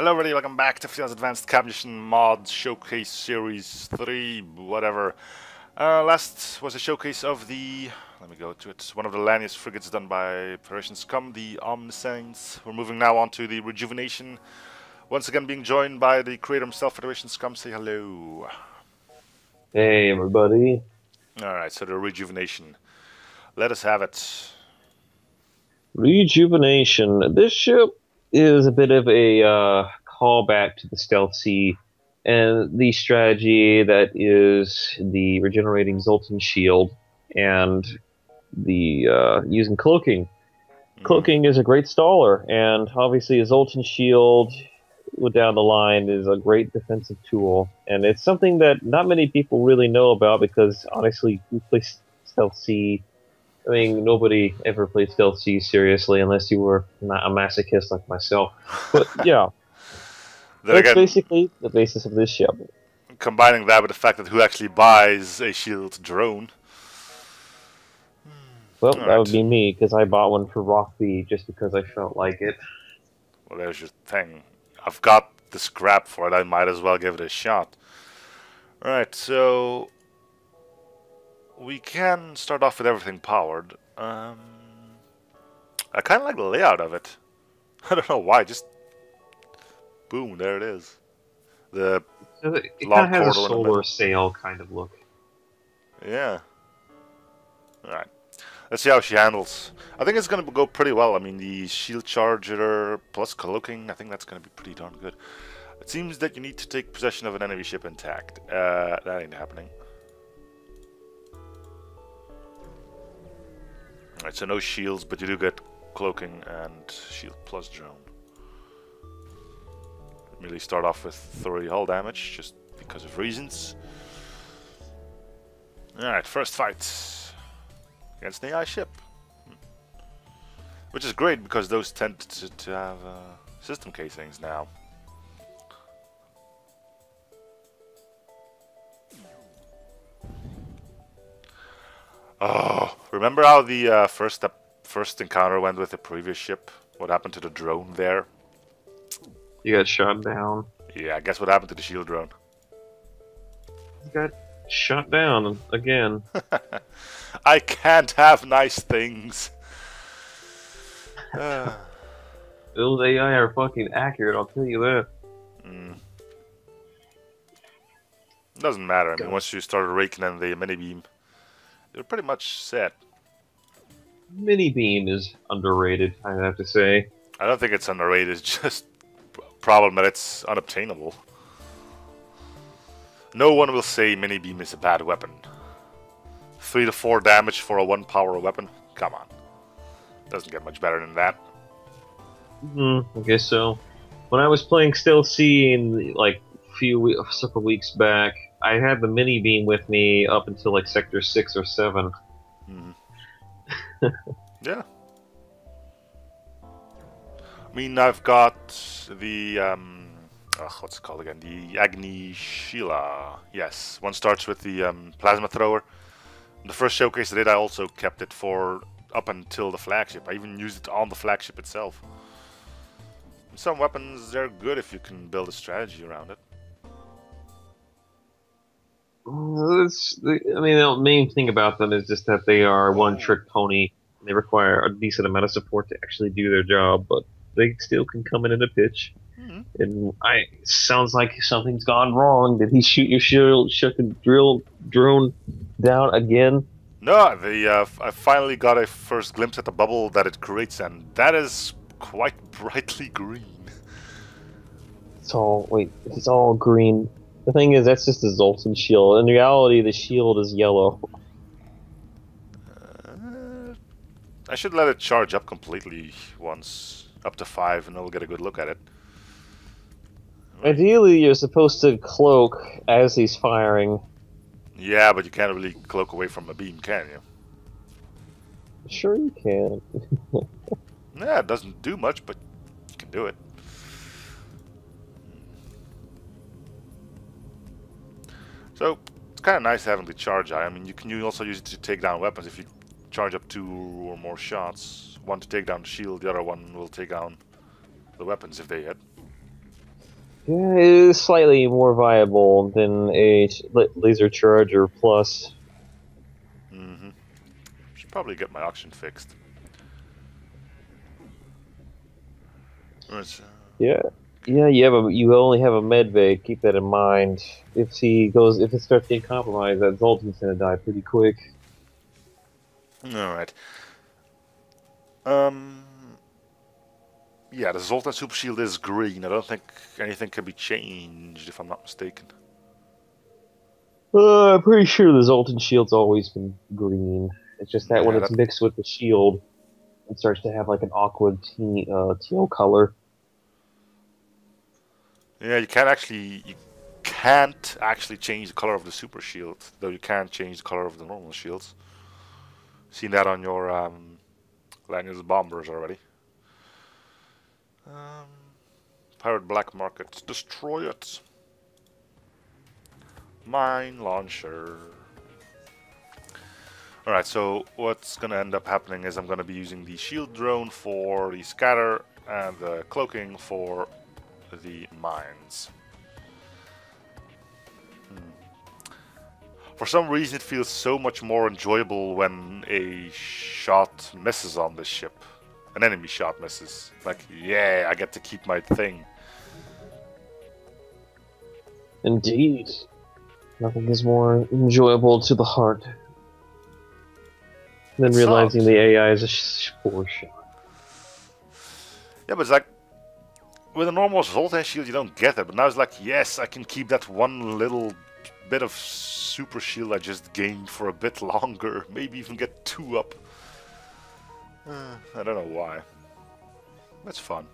Hello everybody, welcome back to FTL's Advanced Captain Mod Showcase Series 3, whatever. Last was a showcase of the, let me go to it, one of the Lanius frigates done by Co-Comm, the Omniscience. We're moving now on to the Rejuvination. Once again being joined by the creator himself, Come say hello. Hey everybody. Alright, so the Rejuvination. Let us have it. Rejuvination. This ship is a bit of a callback to the Stealth Sea and the strategy that is the regenerating Zoltan shield and the using cloaking. Cloaking is a great staller, and obviously a Zoltan shield down the line is a great defensive tool, and it's something that not many people really know about because honestly, we play Stealth Sea. I mean, nobody ever played Stealth C seriously unless you were not a masochist like myself. But yeah, that's Again, basically the basis of this ship. combining that with the fact that who actually buys a shield drone. Well, that would Alright. be me because I bought one for Rock B just because I felt like it. Well, there's your thing. I've got the scrap for it. I might as well give it a shot. Alright, so we can start off with everything powered. I kind of like the layout of it. I don't know why, just boom, there it is. The So it long kind of has a corridor in the solar middle. sail kind of look. Yeah. Alright. Let's see how she handles. I think it's going to go pretty well. I mean, the shield charger plus cloaking, I think that's going to be pretty darn good. It seems that you need to take possession of an enemy ship intact. That ain't happening. Alright, so no shields, but you do get cloaking and shield plus drone. Really start off with 30 hull damage, just because of reasons. Alright, first fight against an AI ship. Which is great, because those tend to have system casings now. Oh, remember how the first encounter went with the previous ship? What happened to the drone there? You got shot down. Yeah, guess what happened to the shield drone? You got shot down again. I can't have nice things. Those AI are fucking accurate, I'll tell you that. Doesn't matter. I mean, once you start raking in the mini beam, you're pretty much set. Mini beam is underrated, I have to say. I don't think it's underrated. It's just a problem that it's unobtainable. No one will say mini beam is a bad weapon. 3 to 4 damage for a 1 power weapon? Come on. Doesn't get much better than that. I guess so. When I was playing Stealth C in like several weeks back, I had the mini beam with me up until like sector 6 or 7. Yeah. I mean, I've got the what's it called again? The Agni Sheila. Yes, one starts with the plasma thrower. The first showcase I did, I also kept it for up until the flagship. I even used it on the flagship itself. Some weapons, they're good if you can build a strategy around it. I mean, the main thing about them is just that they are one-trick pony. And they require a decent amount of support to actually do their job, but they still can come in at a pitch. And sounds like something's gone wrong. Did he shoot your shook and drill drone down again? No, I finally got a first glimpse at the bubble that it creates, and that is quite brightly green. It's all green. The thing is, that's just a Zoltan shield. In reality, the shield is yellow. I should let it charge up completely once, up to 5, and we'll get a good look at it. Ideally, you're supposed to cloak as he's firing. Yeah, but you can't really cloak away from a beam, can you? Sure you can. Yeah, it doesn't do much, but you can do it. So, it's kind of nice having the charge eye. I mean, you can also use it to take down weapons if you charge up 2 or more shots. One to take down the shield, the other one will take down the weapons if they hit. Yeah, it is slightly more viable than a laser charger plus. Mm-hmm. Should probably get my auction fixed. Right, Yeah, yeah, you only have a med bay. Keep that in mind. If it starts getting compromised, that Zoltan's gonna die pretty quick. all right. Um. Yeah, the Zoltan Super Shield is green. I don't think anything can be changed, if I'm not mistaken. I'm pretty sure the Zoltan shield's always been green. It's just that when Yeah, it's that. mixed with the shield, it starts to have like an awkward teal color. Yeah, you can't actually change the color of the Super Shield, though you can change the color of the normal shields. Seen that on your Lanius bombers already. Um, Pirate Black Market, destroy it. Mine launcher. Alright, so what's gonna end up happening is I'm gonna be using the shield drone for the scatter and the cloaking for the mines. For some reason it feels so much more enjoyable when a shot misses on this ship. An enemy shot misses. Like, yeah, I get to keep my thing. Indeed. Nothing is more enjoyable to the heart than It realizing sucked. the AI is a poor shot. Yeah, but it's like, with a normal Zoltan shield you don't get that, but now it's like, yes, I can keep that one little bit of super shield I just gained for a bit longer. Maybe even get 2 up. I don't know why. That's fun.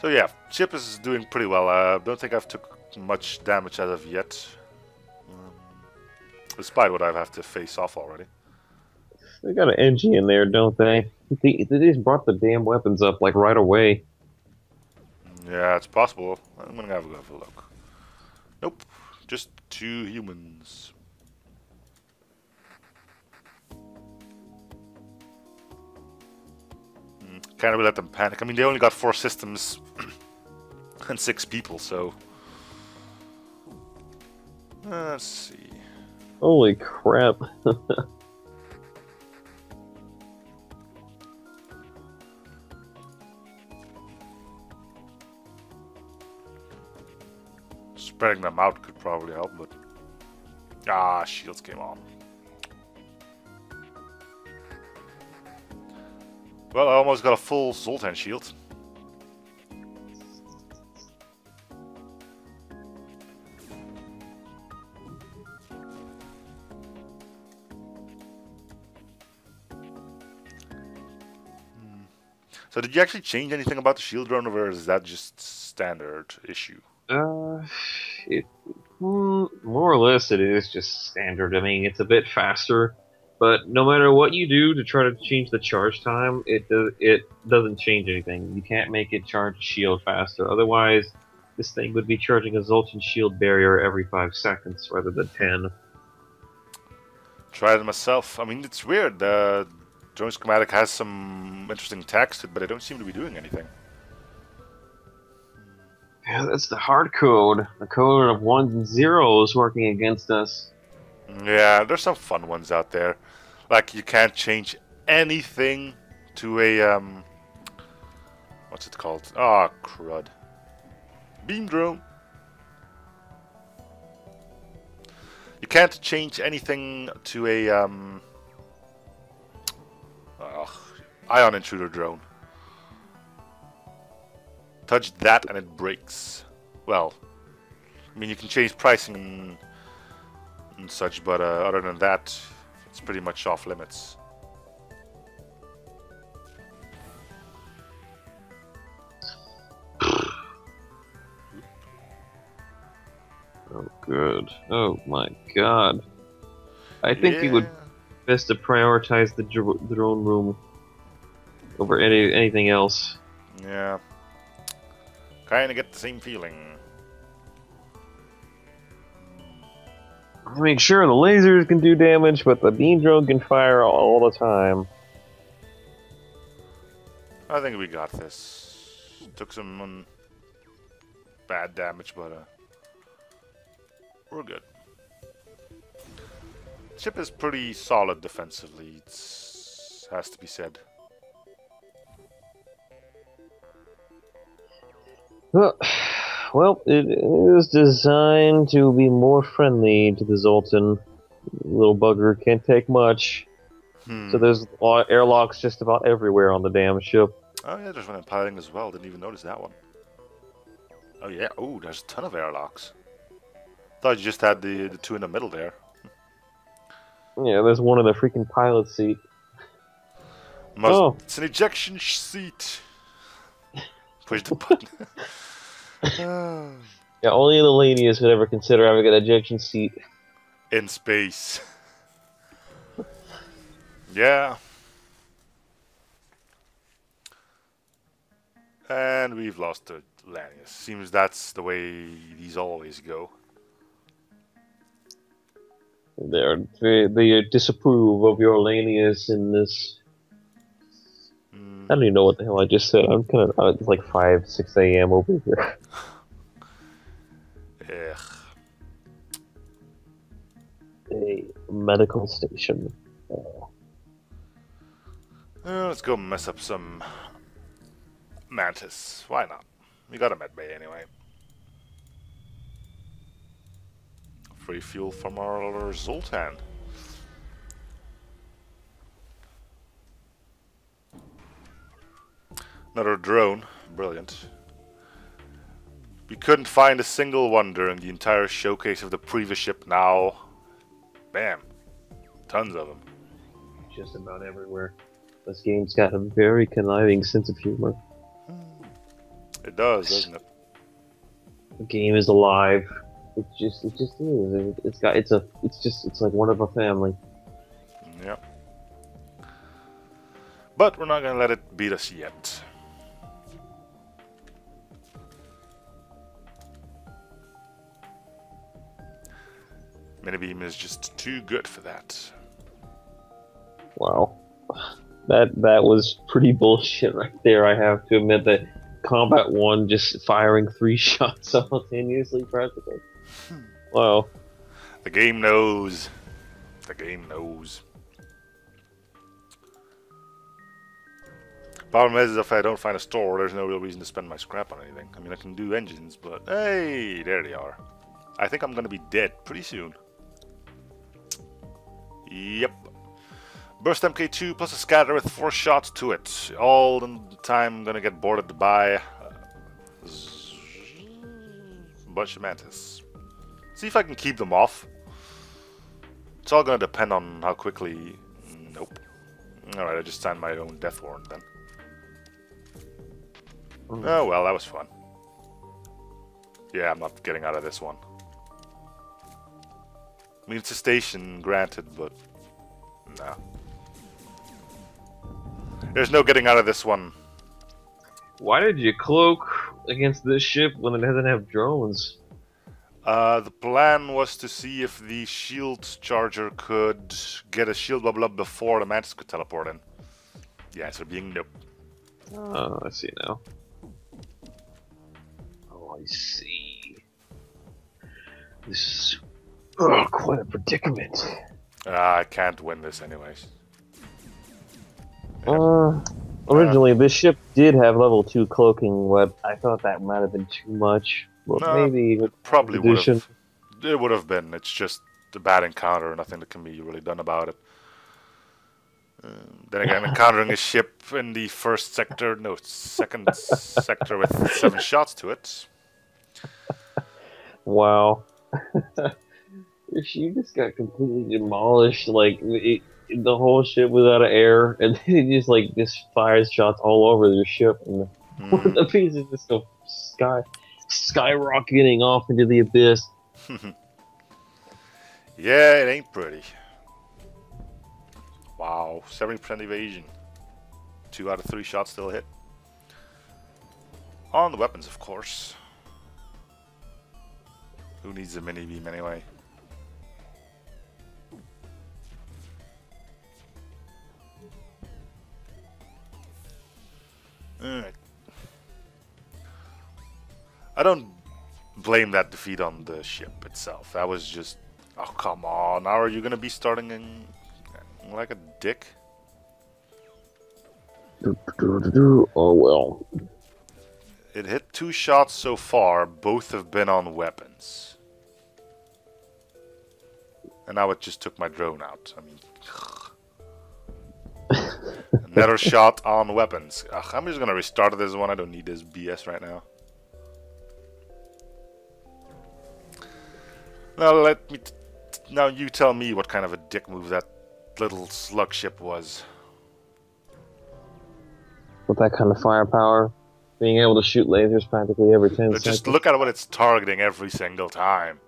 So yeah, ship is doing pretty well. I don't think I've took much damage as of yet. Despite what I have to face off already. They got an NG in there, don't they? They just brought the damn weapons up like right away. Yeah, it's possible. I'm gonna have a look. Nope, just 2 humans. Can't really let them panic. I mean, they only got 4 systems and 6 people, so... let's see. Holy crap. Spreading them out could probably help, but... Ah, shields came on. Well, I almost got a full Zoltan shield. So did you actually change anything about the shield drone, or is that just standard issue? It, more or less it is just standard. I mean, it's a bit faster, but no matter what you do to try to change the charge time, it doesn't change anything. You can't make it charge shield faster. Otherwise, this thing would be charging a Zoltan shield barrier every 5 seconds rather than 10. Tried it myself. I mean, it's weird. The drone schematic has some interesting text, but they don't seem to be doing anything. Yeah, that's the hard code. The code of ones and zeros working against us. Yeah, there's some fun ones out there. Like, you can't change anything to a, what's it called? Ah, oh, crud. Beam drone. You can't change anything to a, ion intruder drone. Touch that and it breaks. Well, I mean, you can change pricing and such, but other than that, it's pretty much off limits. Oh, good. Oh my god. I think we would best to prioritize the drone room over anything else. Yeah. Kinda get the same feeling. I mean, sure, the lasers can do damage, but the beam drone can fire all the time. I think we got this. Took some bad damage, but we're good. Ship is pretty solid defensively, it has to be said. Well, it is designed to be more friendly to the Zoltan. Little bugger can't take much. So there's airlocks just about everywhere on the damn ship. Oh yeah, there's one in piloting as well. Didn't even notice that one. Oh yeah. Oh, there's a ton of airlocks. Thought you just had the two in the middle there. Yeah, there's one in the freaking pilot seat. It's an ejection seat. Push the button. Yeah, only the Lanius would ever consider having an ejection seat. In space. Yeah. And we've lost the Lanius. Seems that's the way these always go. They disapprove of your Lanius in this. I don't even know what the hell I just said. I'm kind of it's like 5, 6 a.m. over here. Ugh. A medical station. Let's go mess up some Mantis. Why not? We got a med bay anyway. Free fuel from our Zoltan. Another drone. Brilliant. We couldn't find a single one during the entire showcase of the previous ship. Now, bam. Tons of them. Just about everywhere. This game's got a very conniving sense of humor. It does, doesn't it? The game is alive. It just is. It's like one of a family. Yep. But we're not gonna let it beat us yet. Minibeam is just too good for that. Wow. That was pretty bullshit right there. I have to admit that Combat 1 just firing 3 shots simultaneously practically. Wow. The game knows. The game knows. Problem is, if I don't find a store, there's no real reason to spend my scrap on anything. I mean, I can do engines, but hey, there they are. I think I'm gonna be dead pretty soon. Yep. Burst MK2 plus a scatter with 4 shots to it. All in the time gonna get boarded by a bunch of Mantis. See if I can keep them off. It's all gonna depend on how quickly... Nope. Alright, I just signed my own death warrant then. Oh well, that was fun. Yeah, I'm not getting out of this one. I mean, it's a station, granted, but... No. There's no getting out of this one. Why did you cloak against this ship when it doesn't have drones? The plan was to see if the shield charger could get a shield bubble up before the Mantis could teleport in. The answer being nope. Oh, I see now. Oh, I see. This is quite a predicament. I can't win this anyways. Originally, this ship did have level 2 cloaking, but I thought that might have been too much. Well, no, maybe it probably would have. It would have been. It's just a bad encounter. Nothing that can be really done about it. Then again, encountering a ship in the first sector, no, second sector with 7 shots to it. Wow. She just got completely demolished. Like, the whole ship was out of air, and it just fires shots all over your ship, and the pieces just go skyrocketing off into the abyss. Yeah, it ain't pretty. Wow, 70% evasion. 2 out of 3 shots still hit. On the weapons, of course. Who needs a mini beam anyway? Alright. I don't blame that defeat on the ship itself. That was just... Oh, come on. Now are you going to be starting in like a dick? Oh, well. It hit 2 shots so far. Both have been on weapons. And now it just took my drone out. I mean... Another shot on weapons. Ugh, I'm just going to restart this one. I don't need this BS right now. Now now you tell me what kind of a dick move that little slug ship was. With that kind of firepower, being able to shoot lasers practically every 10 seconds. Just look at what it's targeting every single time.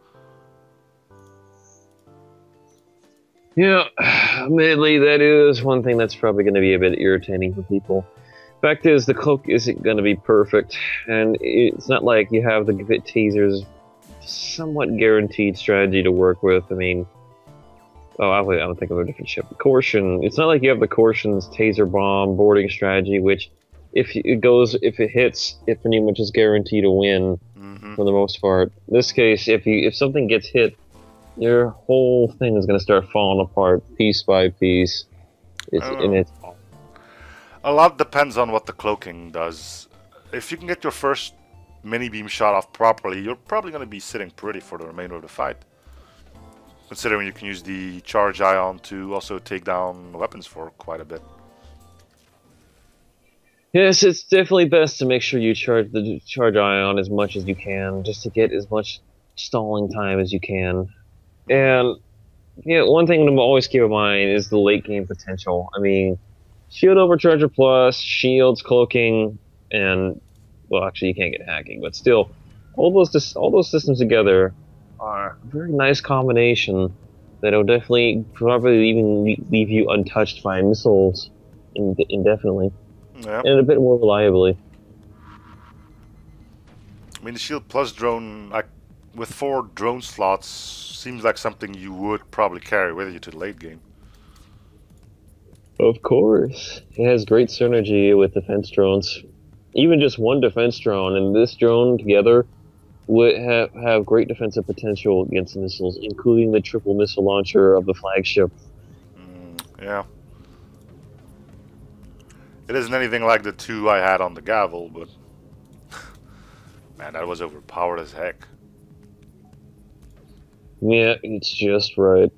Yeah, admittedly, that is one thing that's probably going to be a bit irritating for people. Fact is, the cloak isn't going to be perfect, and it's not like you have the taser's somewhat guaranteed strategy to work with. I mean, oh, I don't think of a different ship. Caution. It's not like you have the Caution's taser bomb boarding strategy, which if it hits, it pretty much is guaranteed to win for the most part. In this case, if something gets hit, your whole thing is going to start falling apart piece by piece. A lot depends on what the cloaking does. If you can get your first mini beam shot off properly, you're probably going to be sitting pretty for the remainder of the fight. Considering you can use the charge ion to also take down weapons for quite a bit. Yes, it's definitely best to make sure you charge the charge ion as much as you can, just to get as much stalling time as you can. And yeah, one thing to always keep in mind is the late game potential. I mean, shield overcharger plus, shields, cloaking, and well, actually you can't get hacking, but still, all those systems together are a very nice combination that'll definitely probably even leave you untouched by missiles indefinitely, and a bit more reliably. I mean, the shield plus drone, with 4 drone slots, seems like something you would probably carry with you to the late game. Of course. It has great synergy with defense drones. Even just one defense drone and this drone together would have great defensive potential against missiles, including the triple missile launcher of the flagship. Yeah. It isn't anything like the 2 I had on the Gavel, but... man, that was overpowered as heck. Yeah, it's just right.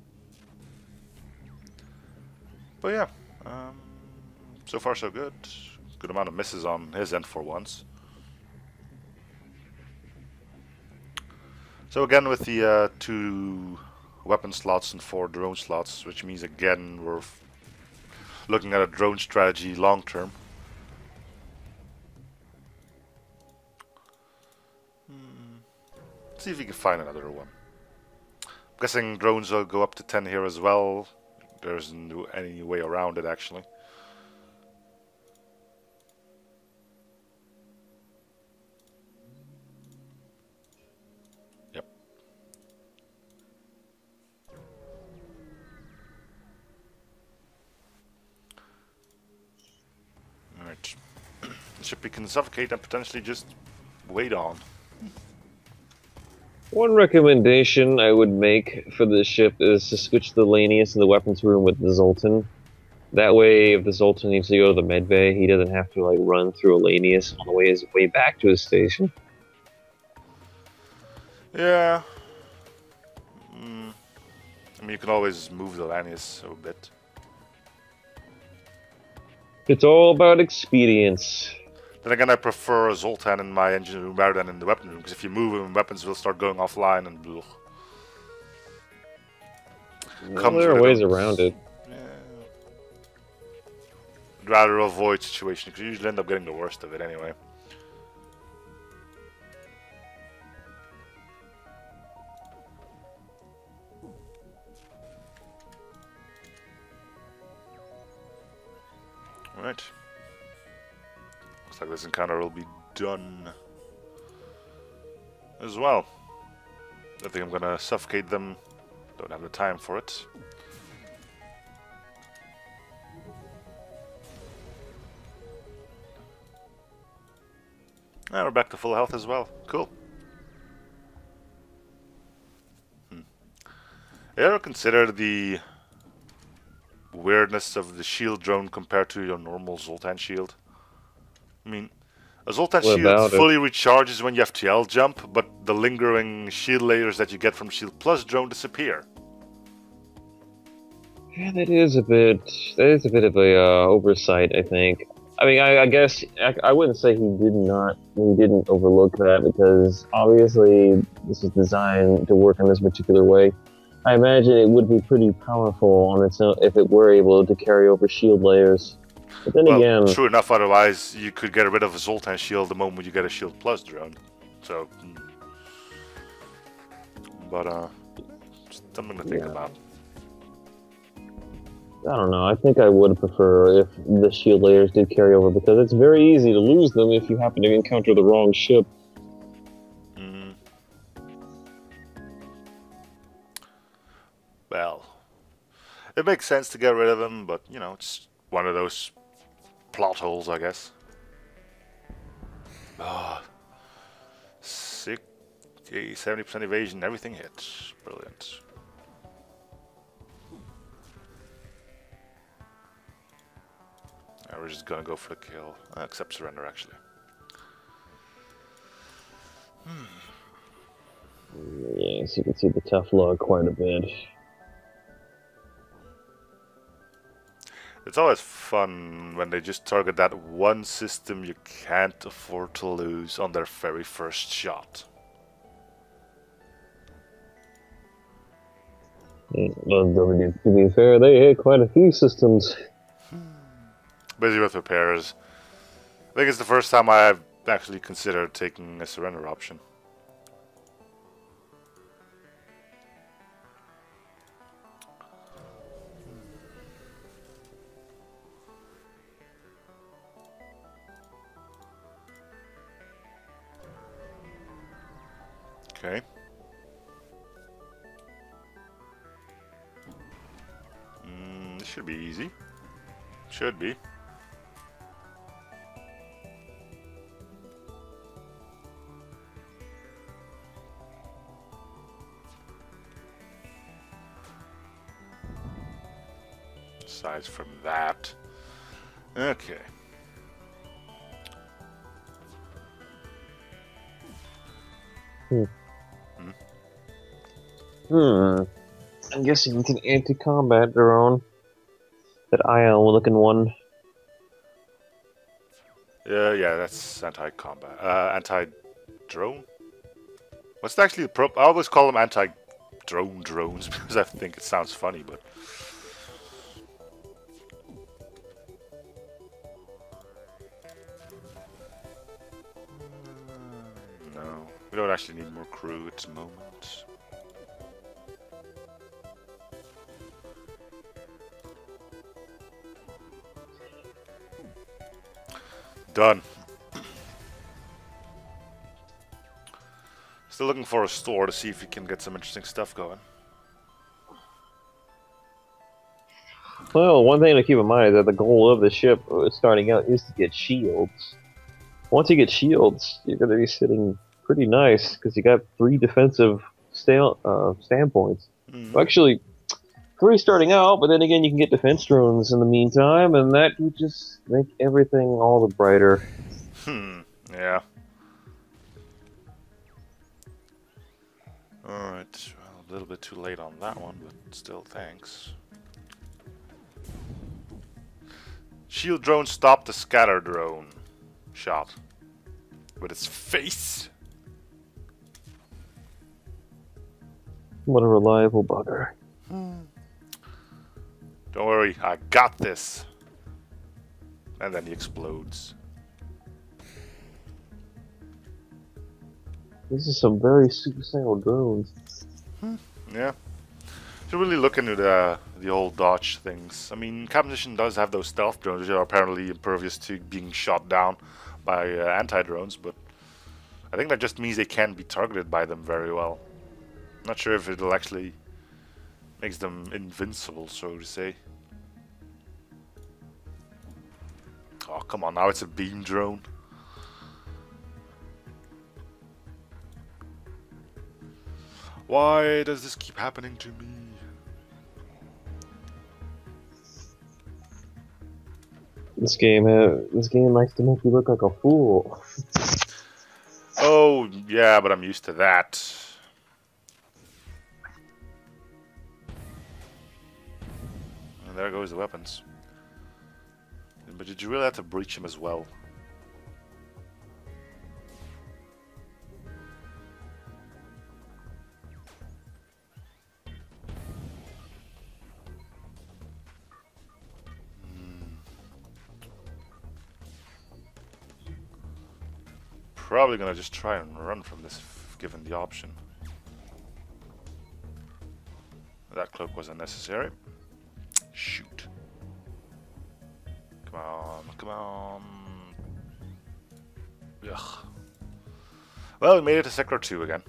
But yeah, so far so good. Good amount of misses on his end for once. So again with the 2 weapon slots and 4 drone slots, which means again we're looking at a drone strategy long term. Let's see if we can find another one. I'm guessing drones will go up to 10 here as well. There's no any way around it actually. Yep. Alright. The ship we can suffocate and potentially just wait on. One recommendation I would make for this ship is to switch the Lanius in the weapons room with the Zoltan. That way, if the Zoltan needs to go to the med bay, he doesn't have to like run through a Lanius on the way back to his station. Yeah. I mean, you can always move the Lanius a bit. It's all about expedience. Then again, I prefer a Zoltan in my engine room rather than in the weapon room, because if you move him, weapons will start going offline and blah. Well, there are ways around it. Yeah. I'd rather avoid situations, because you usually end up getting the worst of it anyway. Right. Looks like this encounter will be done as well. I think I'm gonna suffocate them. Don't have the time for it. And we're back to full health as well. Cool. You ever consider the weirdness of the shield drone compared to your normal Zoltan shield? I mean, a Zoltan What shield about it? fully recharges when you FTL jump, but the lingering shield layers that you get from Shield Plus drone disappear. Yeah, that is a bit of a oversight, I think. I mean, I guess I wouldn't say he didn't overlook that because obviously this is designed to work in this particular way. I imagine it would be pretty powerful on its own if it were able to carry over shield layers. But then Well, again, true enough, otherwise you could get rid of a Zoltan shield the moment you get a Shield Plus drone. So, but just something to think about. I don't know. I think I would prefer if the shield layers did carry over because it's very easy to lose them if you happen to encounter the wrong ship. Well, it makes sense to get rid of them, but you know, it's one of those plot holes, I guess. Ah, 70% evasion, everything hits. Brilliant. We're just gonna go for the kill, except surrender actually. Yes, you can see the tough luck quite a bit. It's always fun when they just target that one system you can't afford to lose on their very first shot. Well, to be fair, they hit quite a few systems. Busy with repairs. I think it's the first time I've actually considered taking a surrender option. Okay. This should be easy. Should be. Aside from that. Okay. I'm guessing it's an anti-combat drone. That ion-looking one. Yeah, that's anti-combat. Anti-drone? What's actually the I always call them anti-drone drones because I think it sounds funny, but... No, we don't actually need more crew at the moment. Done. Still looking for a store to see if we can get some interesting stuff going. Well, one thing to keep in mind is that the goal of the ship starting out is to get shields. Once you get shields, you're going to be sitting pretty nice because you got 3 defensive standpoints. Well, actually, 3 starting out, but then again, you can get defense drones in the meantime, and that would just make everything all the brighter. Yeah. Alright, well, a little bit too late on that one, but still thanks. Shield drone stopped the scatter drone shot with its face. What a reliable bugger. Don't worry, I got this. And then he explodes. This is some very suicidal drones. Yeah. Should really look into the old dodge things. I mean, Competition does have those stealth drones which are apparently impervious to being shot down by anti-drones, but I think that just means they can't be targeted by them very well. Not sure if it'll actually makes them invincible, so to say. Oh, come on, now it's a beam drone. Why does this keep happening to me? This game likes to make you look like a fool. Oh, yeah, but I'm used to that. And there goes the weapons. But did you really have to breach him as well? Probably gonna just try and run from this, given the option. That cloak was unnecessary. Shoot. Come on, come on. Ugh. Well, we made it to Sector 2 again.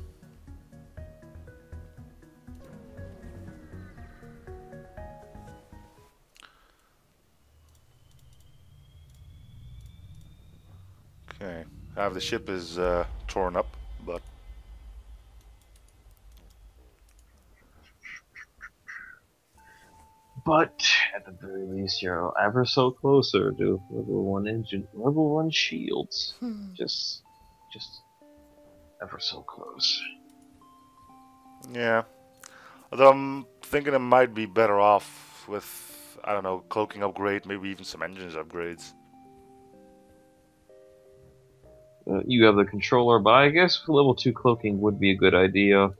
Okay. Half the ship is torn up, but... But at the very least, you're ever so closer to level 1 shields. Just ever so close. Yeah. Although I'm thinking I might be better off with, I don't know, cloaking upgrade, maybe even some engines upgrades. You have the controller, but I guess level 2 cloaking would be a good idea.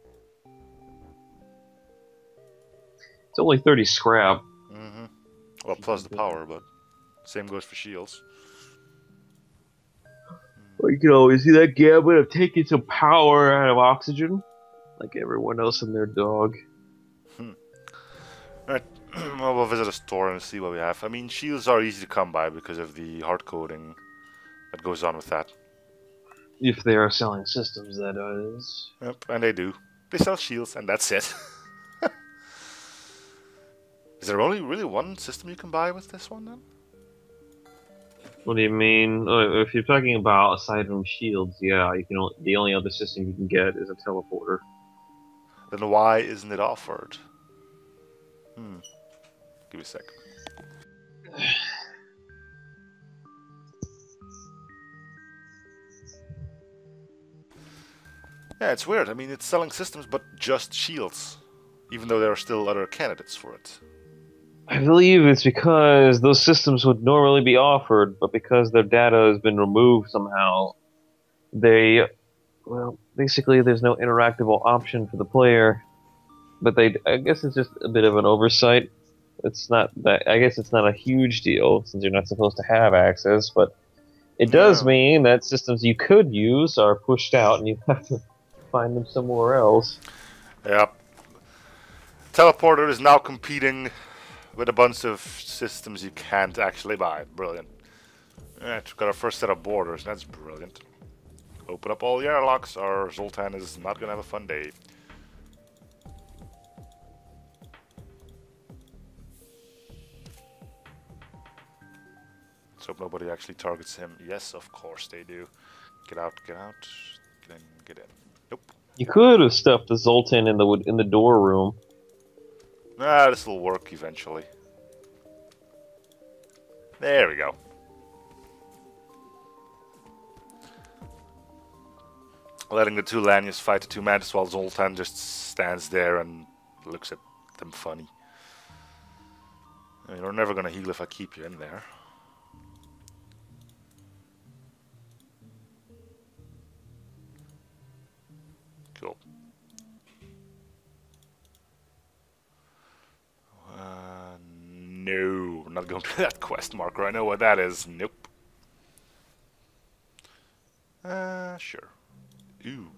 It's only 30 scrap. Mm-hmm. Well, plus the power, but same goes for shields. Well, you can always see that gambit of taking some power out of oxygen, like everyone else and their dog. Alright, well, we'll visit a store and see what we have. I mean, shields are easy to come by because of the hard coding that goes on with that. If they are selling systems, that is. Yep, and they do. They sell shields, and that's it. Is there only really one system you can buy with this one, then? What do you mean? If you're talking about aside from shields, yeah, you can. The only other system you can get is a teleporter. Then why isn't it offered? Give me a sec. Yeah, it's weird. I mean, it's selling systems, but just shields. Even though there are still other candidates for it. I believe it's because those systems would normally be offered, but because their data has been removed somehow, basically there's no interactable option for the player. But I guess it's just a bit of an oversight. It's not that, I guess it's not a huge deal since you're not supposed to have access, but it does mean that systems you could use are pushed out and you have to find them somewhere else. Yep. Teleporter is now competing with a bunch of systems you can't actually buy. Brilliant. Alright, we've got our first set of borders. That's brilliant. Open up all the airlocks, or Zoltan is not gonna have a fun day. Let's hope nobody actually targets him. Yes, of course they do. Get out, get out. Get in, get in. Nope. You could have stuffed the Zoltan in the door room. Ah, this will work eventually. There we go. Letting the two Lanius fight the two Mantis while Zoltan just stands there and looks at them funny. I mean, you're never gonna heal if I keep you in there. Cool. No, I'm not going to that quest marker. I know what that is. Nope. Sure. Ooh.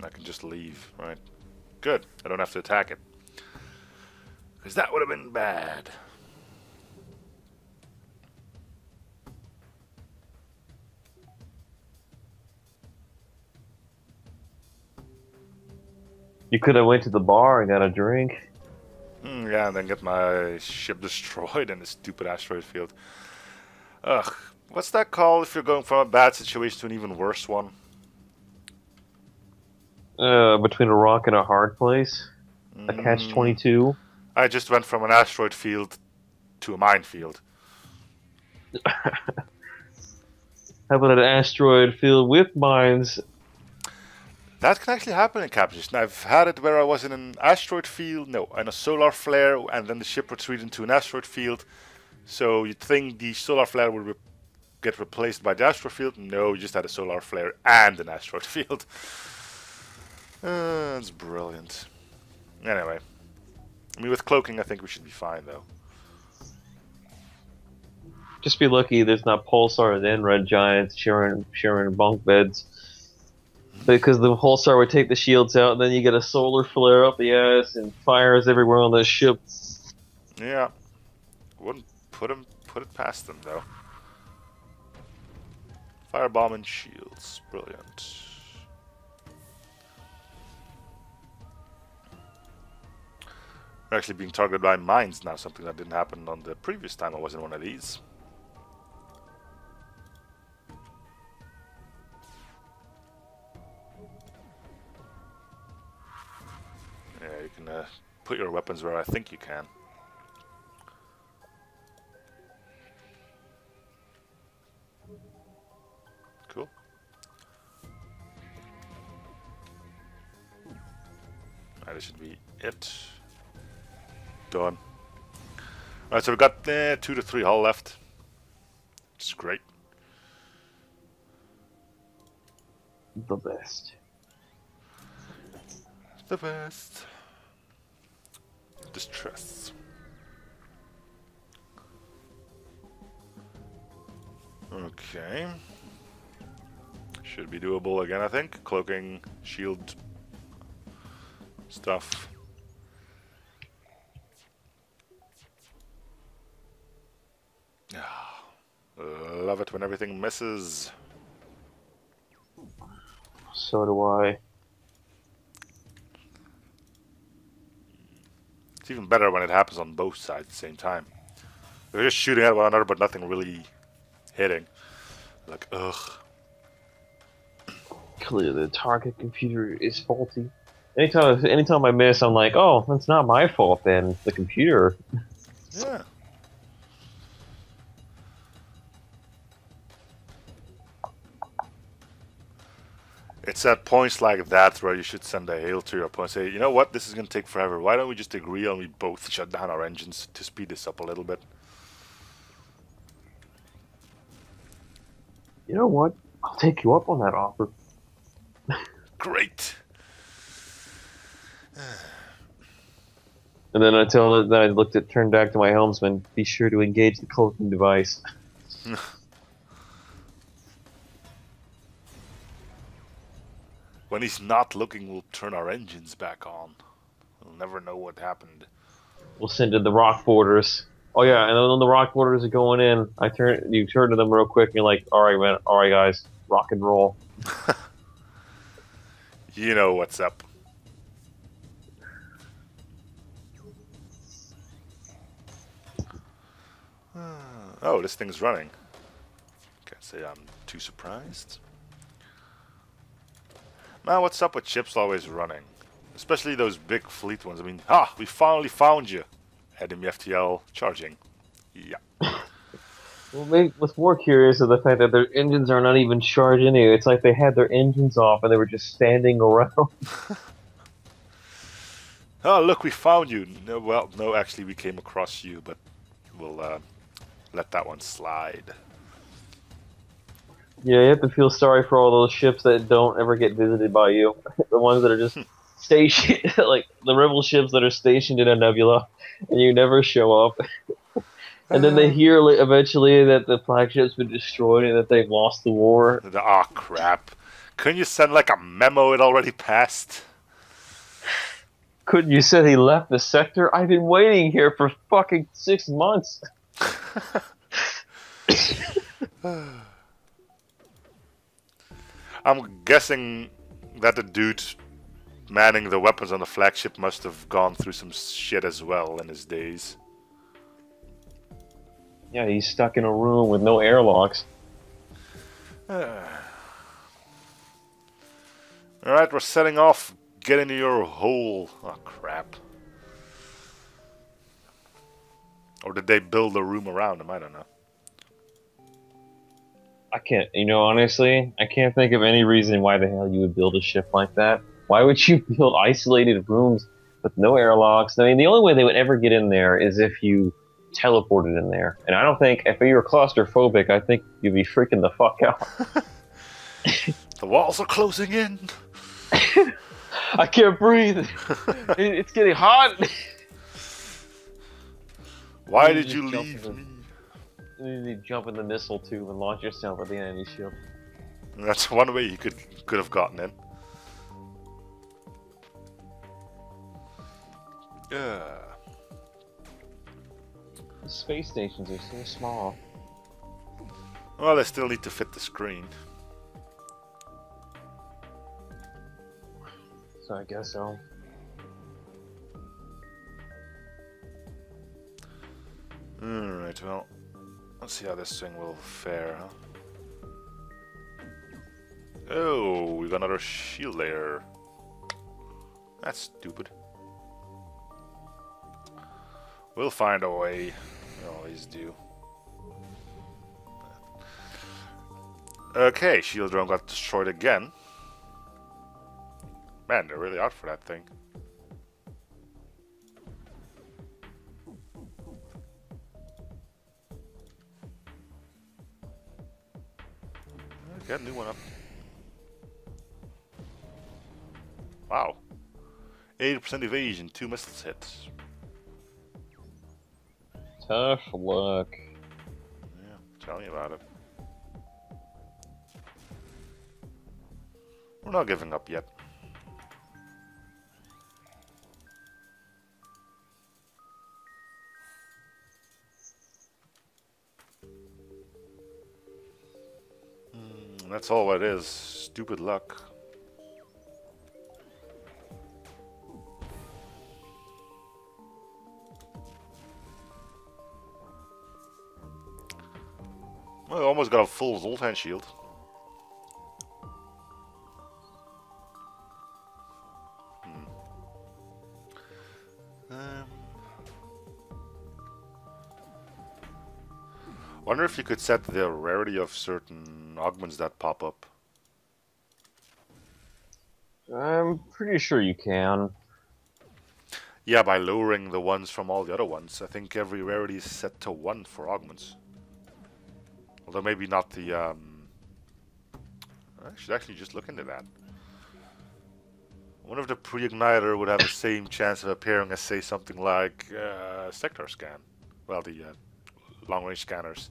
I can just leave, right? Good. I don't have to attack it. Because that would have been bad. You could have went to the bar and got a drink. Yeah, and then get my ship destroyed in this stupid asteroid field. Ugh. What's that called if you're going from a bad situation to an even worse one? Between a rock and a hard place. A catch-22. I just went from an asteroid field to a minefield. How about an asteroid field with mines? That can actually happen in Captain. I've had it where I was in an asteroid field, no, in a solar flare, and then the ship retreated into an asteroid field. So you'd think the solar flare would get replaced by the asteroid field. No, you just had a solar flare and an asteroid field. That's brilliant. Anyway, I mean, with cloaking, I think we should be fine, though. Just be lucky there's not pulsars and red giants sharing bunk beds. Because the pulsar would take the shields out, and then you get a solar flare up the ass and fires everywhere on the ship. Yeah, wouldn't put it past them though. Firebomb and shields, brilliant. We're actually being targeted by mines now, something that didn't happen on the previous time I was in one of these. Yeah, you can put your weapons where I think you can. Cool. That should be it. Done. Alright, so we've got 2 to 3 hull left. Which is great. The best. The best. Distress. Okay. Should be doable again, I think. Cloaking, shield stuff. Love it when everything misses. So do I. It's even better when it happens on both sides at the same time. They're just shooting at one another, but nothing really hitting. Like, ugh. Clearly, the target computer is faulty. Anytime I miss, I'm like, oh, that's not my fault then. It's the computer. Yeah. It's at points like that where you should send a hail to your opponent. Say, you know what, this is going to take forever. Why don't we just agree on we both shut down our engines to speed this up a little bit? You know what? I'll take you up on that offer. Great. And then I turned back to my helmsman. Be sure to engage the cloaking device. When he's not looking, we'll turn our engines back on. We'll never know what happened. We'll send in the rock borders. Oh yeah, and then when the rock borders are going in, you turn to them real quick and you're like, alright man, alright guys, rock and roll. You know what's up. Oh, this thing's running. Can't say I'm too surprised. Man, what's up with ships always running? Especially those big fleet ones. I mean, we finally found you. Enemy FTL charging. Yeah. Well, what's more curious is the fact that their engines are not even charged anyway. It's like they had their engines off and they were just standing around. Oh, look, we found you. No, well, no, actually, we came across you, but we'll let that one slide. Yeah, you have to feel sorry for all those ships that don't ever get visited by you. The ones that are just stationed, like the rebel ships that are stationed in a nebula, and you never show up. And then they hear eventually that the flagship's been destroyed and that they've lost the war. Oh, crap. Couldn't you send like a memo it already passed? Couldn't you say he left the sector? I've been waiting here for fucking 6 months. I'm guessing that the dude manning the weapons on the flagship must have gone through some shit as well in his days. Yeah, he's stuck in a room with no airlocks. Alright, we're setting off Get into your hole. Oh, crap. Or did they build a room around him? I don't know. I can't, honestly, I can't think of any reason why the hell you would build a ship like that. Why would you build isolated rooms with no airlocks? I mean, the only way they would ever get in there is if you teleported in there. And I don't think, if you were claustrophobic, I think you'd be freaking the fuck out. The walls are closing in. I can't breathe. It's getting hot. Why did you leave me? You jump in the missile tube and launch yourself at the enemy ship. That's one way you could have gotten in. Yeah. The space stations are so small. Well, they still need to fit the screen. So I guess so. Alright, well, let's see how this thing will fare, huh? Oh, we got another shield layer. That's stupid. We'll find a way. We always do. Okay, shield drone got destroyed again. Man, they're really out for that thing. Get a new one up. Wow. 80% evasion, 2 missiles hits. Tough luck. Yeah, tell me about it. We're not giving up yet. That's all it is. Stupid luck. Well, I almost got a full Zoltan shield. Wonder if you could set the rarity of certain augments that pop up. I'm pretty sure you can. Yeah, by lowering the ones from all the other ones. I think every rarity is set to 1 for augments. Although maybe not the... I should actually just look into that. I wonder if the pre-igniter would have the same chance of appearing as, say, something like sector scan. Well, the long-range scanners.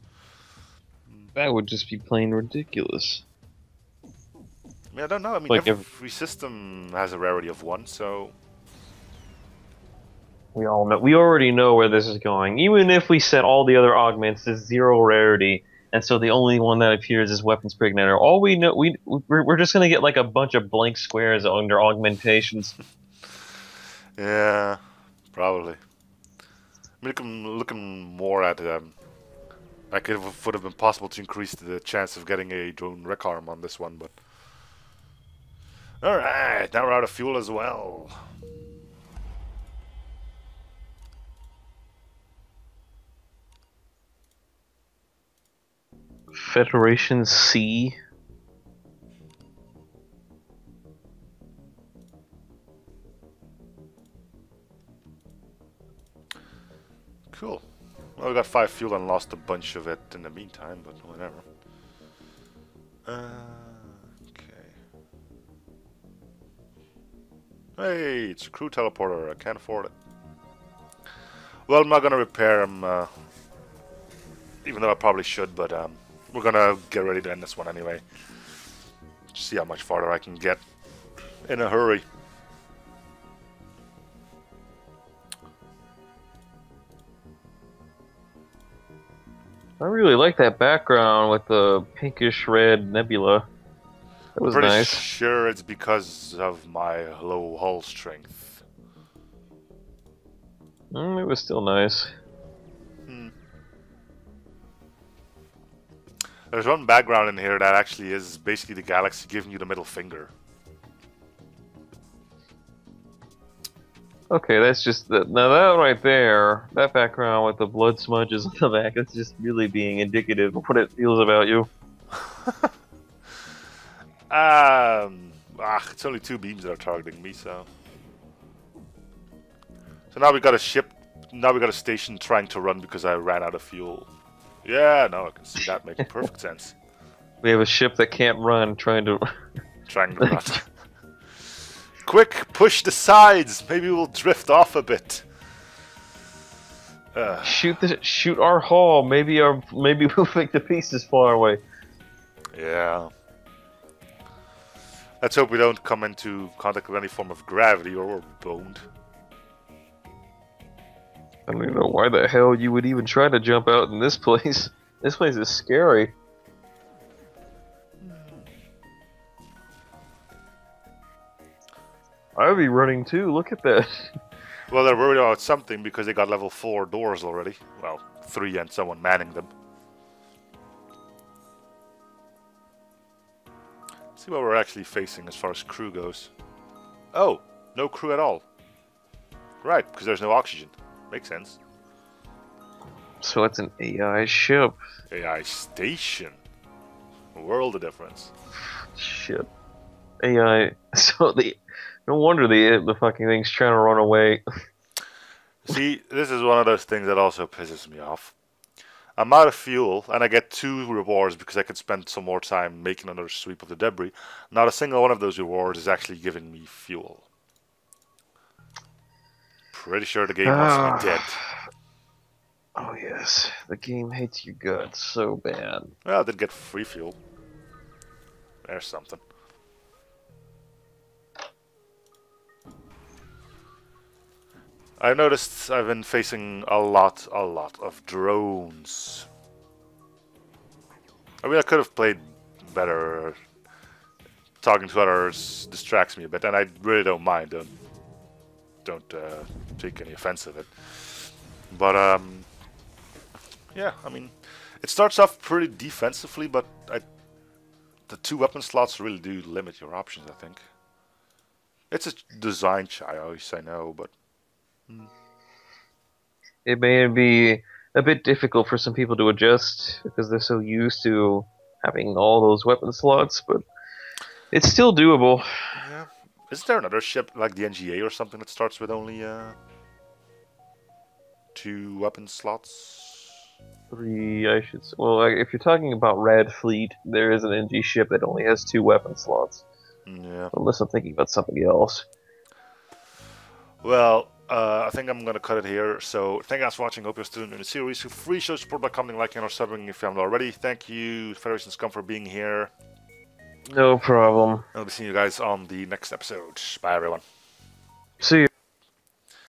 That would just be plain ridiculous. I mean, I don't know. I mean, like every system has a rarity of 1, so... We already know where this is going. Even if we set all the other augments to 0 rarity, and so the only one that appears is weapons pre-igniter, all we know, we're just gonna get like a bunch of blank squares under augmentations. Yeah, probably. I mean, looking more at like it would have been possible to increase the chance of getting a drone wreck arm on this one, but all right, now we're out of fuel as well. Federation C. Cool. Well, we got 5 fuel and lost a bunch of it in the meantime, but whatever. Okay. Hey, it's a crew teleporter. I can't afford it. Well, I'm not gonna repair him, even though I probably should, but we're gonna get ready to end this one anyway. Just see how much farther I can get in a hurry. I really like that background with the pinkish red nebula. That was Pretty nice. sure it's because of my low hull strength. It was still nice. There's one background in here that actually is basically the galaxy giving you the middle finger. Okay, that's just now that right there, that background with the blood smudges on the back, that's just really being indicative of what it feels about you. It's only 2 beams that are targeting me, so. So now we got a ship. Now we got a station trying to run because I ran out of fuel. Yeah, no, I can see that making perfect sense. We have a ship that can't run, trying to. Trying to run. Quick, push the sides. Maybe we'll drift off a bit. Shoot our hull. Maybe we'll make the pieces fly away. Yeah. Let's hope we don't come into contact with any form of gravity or we're boned. I don't even know why the hell you would even try to jump out in this place. This place is scary. I would be running too. Look at that. Well, they're worried about something because they got level 4 doors already. Well, 3 and someone manning them. See what we're actually facing as far as crew goes. Oh, no crew at all. Right, because there's no oxygen. Makes sense. So it's an AI ship. AI station. World of difference. Shit. AI. So no wonder the fucking thing's trying to run away. See, this is one of those things that also pisses me off. I'm out of fuel, and I get 2 rewards because I could spend some more time making another sweep of the debris. Not a single one of those rewards is actually giving me fuel. Pretty sure the game wants me dead. Oh yes, the game hates your guts so bad. Well, I did get free fuel. There's something. I noticed I've been facing a lot of drones. I mean, I could have played better. Talking to others distracts me a bit, and I really don't mind. Don't take any offense of it. But yeah, I mean, it starts off pretty defensively, but the 2 weapon slots really do limit your options, I think. It's a design choice, I know, but It may be a bit difficult for some people to adjust because they're so used to having all those weapon slots, but it's still doable. yeah. Isn't there another ship like the NGA or something that starts with only 2 weapon slots? 3, I should say. Well, like, if you're talking about Red Fleet, there is an NG ship that only has 2 weapon slots. Yeah. Unless I'm thinking about something else. Well, I think I'm going to cut it here. So, thank you guys for watching. Hope you're still in the series. Feel free to show support by commenting, liking, or subbing if you haven't already. Thank you, Federation Scum, for being here. No problem. I'll be seeing you guys on the next episode. Bye, everyone. See you.